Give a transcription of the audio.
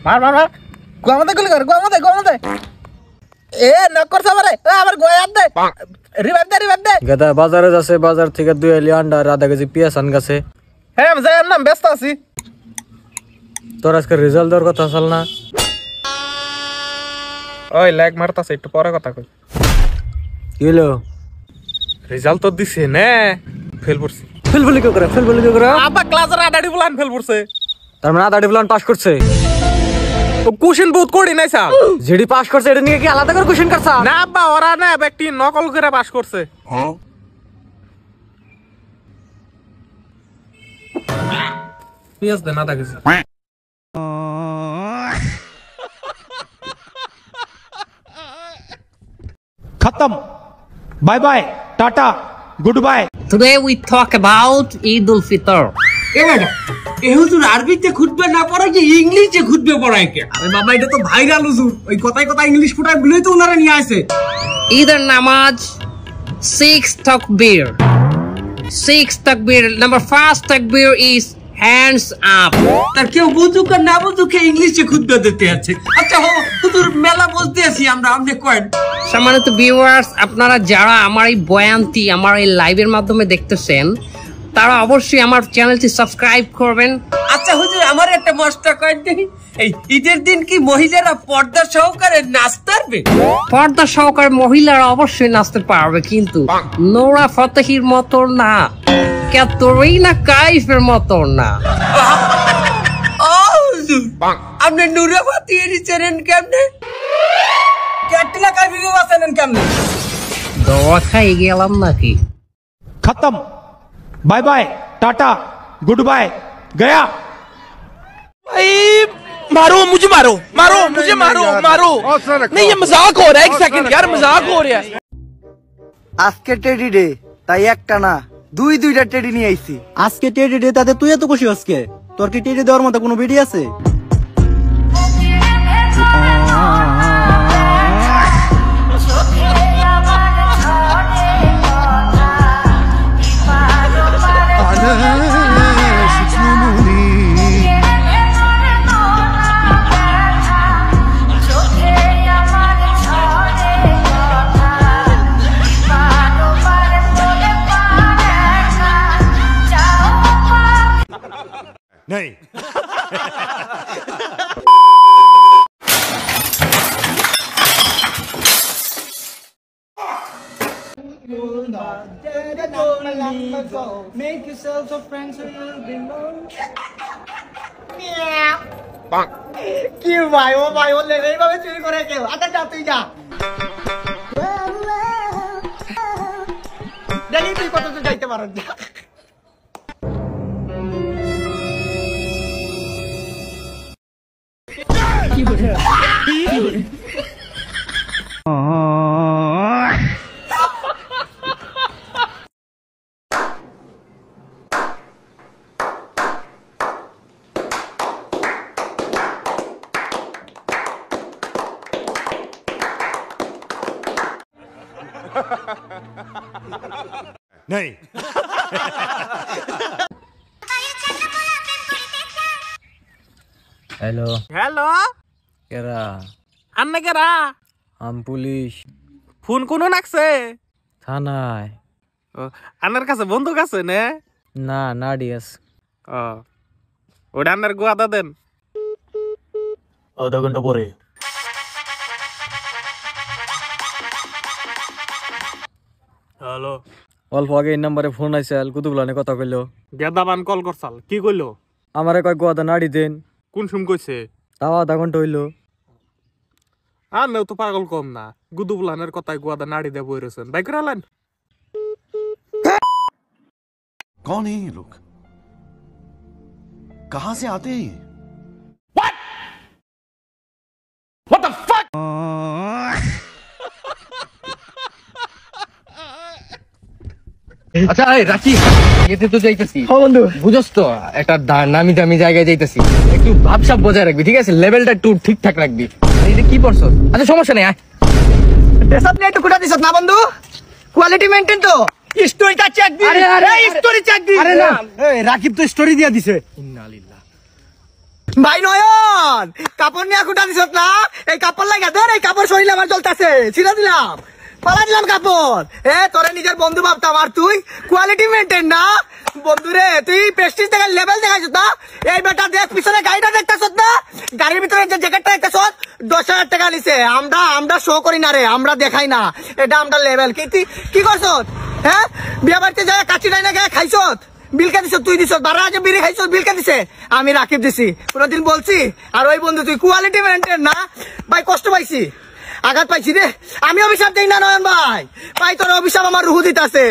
মার মার মার গোয়ামতে গুলি কর গোয়ামতে এ নকর সাবারে আবার গোয়াত দে রিভাইভ দে গাদা বাজারে যাচ্ছে বাজার থেকে 2 আলি আন্ডা আর আধা কেজি পেঁয়াজ আন গেছে হ্যাঁ আমি যাই না ব্যস্ত আছি তোর আজকে রেজাল্ট দেওয়ার কথা আসল না ওই ল্যাগ মারতাছে একটু পরে কথা কই কি হলো রেজাল্ট তো দিছে না ফেল করছি ফেল বলি কি করে আবা ক্লাসের আডাডি বলান ফেল করছে তার মানে আধা ডিপ্লোমা পাস করছে তো কোশ্চেন বহুত করি নাই স্যার যেডি পাস করছে এটা নিয়ে কি আলাদা করে কোশ্চেন করছ না আব্বা ওরা না ব্যক্তি নকল করে পাস করছে হ্যাঁ পেঁয়াজ দে না দেখেছি खत्म bye bye tata goodbye Today we talk about Eid al-Fitr. এ হুজুর আরবিতে খুতবা না পড়ায় কি ইংলিশে খুতবা পড়ায় কে? আরে বাবা এটা তো ভাইরাল হুজুর। ওই কথায় ইংলিশ ফুটায় বলেই তো ওনারা নিয়ে আসে। Either namaz, 6 takbir. 6 takbir. Number first takbir is hands up. তার কেউ বুঝুক আর না বুঝুক ইংলিশে খুতবা দিতে আছে। আচ্ছা হুজুর মেলা বলতে আছি আমরা আপনি কয়েন। সম্মানিত ভিউয়ার্স, আপনারা যারা আমার এই বয়ানটি আমার এই লাইভের মাধ্যমে দেখতেছেন তারা অবশ্যই আমার চ্যানেলটি সাবস্ক্রাইব করবেন। আচ্ছা হুজুর আমার একটা মস্ত কয়েন দেখি এই ঈদের দিন কি মহিলারা পর্দা সহকারে নাচতে পারবে? পর্দা সহকারে মহিলারা অবশ্যই নাচতে পারবে, কিন্তু নোরা ফতেহির মতো না, ক্যাটরিনা কাইফের মতো না। আপনি নুরা ফাতিহি চেনেন কেমনে? ক্যাটরিনা কাইফকে চেনেন কেমনে? দোয়া খাই গেলাম নাকি? खत्म bye bye tata goodbye गया मारो मुझे मारो नहीं ये मजाक हो रहा है एक सेकंड यार मजाक हो रहा है আজকে টেডি ডে তাই একটা না দুইটা টেডি নিয়ে আইছি আজকে টেডি ডে তাতে তুই এত খুশি আজকে তোর কি টেডি দেওয়ার মতো কোনো ভিডিও আছে नहीं Make yourself a friend so you'll be known. কি ভাই ও লেগে এইভাবে চুরি করে কেউ আচ্ছা যা তুই যা দেখি তুই কত দূর যাইতে পারো যা नहीं हेलो হ্যালো কেরা আন্না কেরা আম পুলিশ ফোন কোন নাকছে থানায় আন্নার কাছে বন্দুক আছে না না নাডিয়াস ওটা আন্নার গোয়াদা দেন आधा घंटा परे হ্যালো অল্প আগে এই নাম্বারে ফোন আইসাল কুতুবলানে কথা কইলো গেদাবান কল করছাল কি কইলো আমারে কয় গোয়াদা নাড়ি দেন কোন সুম কইছে তাও আধা ঘন্টা হইলো আর নেও তো পাগল কম না গুদুবলানের কথায় গোয়াদা নাড়ি দে বই রয়েছেন বাইক রালেন कौन है ये लोग कहां से आते हैं what the fuck আচ্ছা রাখি এতে তো যাইতেছি বন্ধু বুঝছ তো একটা নামি দামি জায়গায় যাইতেছি একটু ভাবসাব বজায় রাখবি ঠিক আছে লেভেলটা একটু ঠিকঠাক রাখবি এটা কি পড়ছ আচ্ছা সমস্যা নেই ড্রেসআপ নিয়ে একটু কুটা দিছ না বন্ধু কোয়ালিটি মেইনটেইন তো স্টোরিটা চেক দি আরে স্টোরি চেক দি আরে না এই রাকিব তো স্টোরি দিয়া দিছে ইন্নালিল্লাহ ভাই নয়ন কাপড় নিয়ে খুঁটা দিছ না, এই কাপড় লাগা ধর, এই কাপড় শরীরে আমার জ্বলতেছে, ছিঁড়ে দিলাম, পালা দিলাম কাপড়। তোরে নিজের বন্ধু ভাবতাম, আর তুই কোয়ালিটি মেনটেন না বন্ধু রে, তুই প্রেস্টিজ দেখা লেভেল দেখাইছ না। এই বেটা দেখ পিছনে গাড়িটা দেখতেছ না, গাড়ির ভিতরে যে জ্যাকেটটা দেখতেছ 10,000 টাকা নিছে। আমরা শো করি না রে, আমরা দেখাই না, এটা আমরা লেভেল। কি করছ? বিয়া বাড়িতে যায় কাচি নাই না গায়ে খাইছ, বিলকে দিছ তুই, দিছ বারা যে বিড়ি খাইছ বিলকে দিছে, আমি রাকিব দিছি, কোনদিন বলছি? আর ওই বন্ধু তুই কোয়ালিটি মেনটেন না ভাই, কষ্ট পাইছি, আঘাত পাইছি রে। আমি অভিশাপ দেই না নয়ন ভাই, ভাই তোর অভিশাপ আমার রুহু দিতাছে।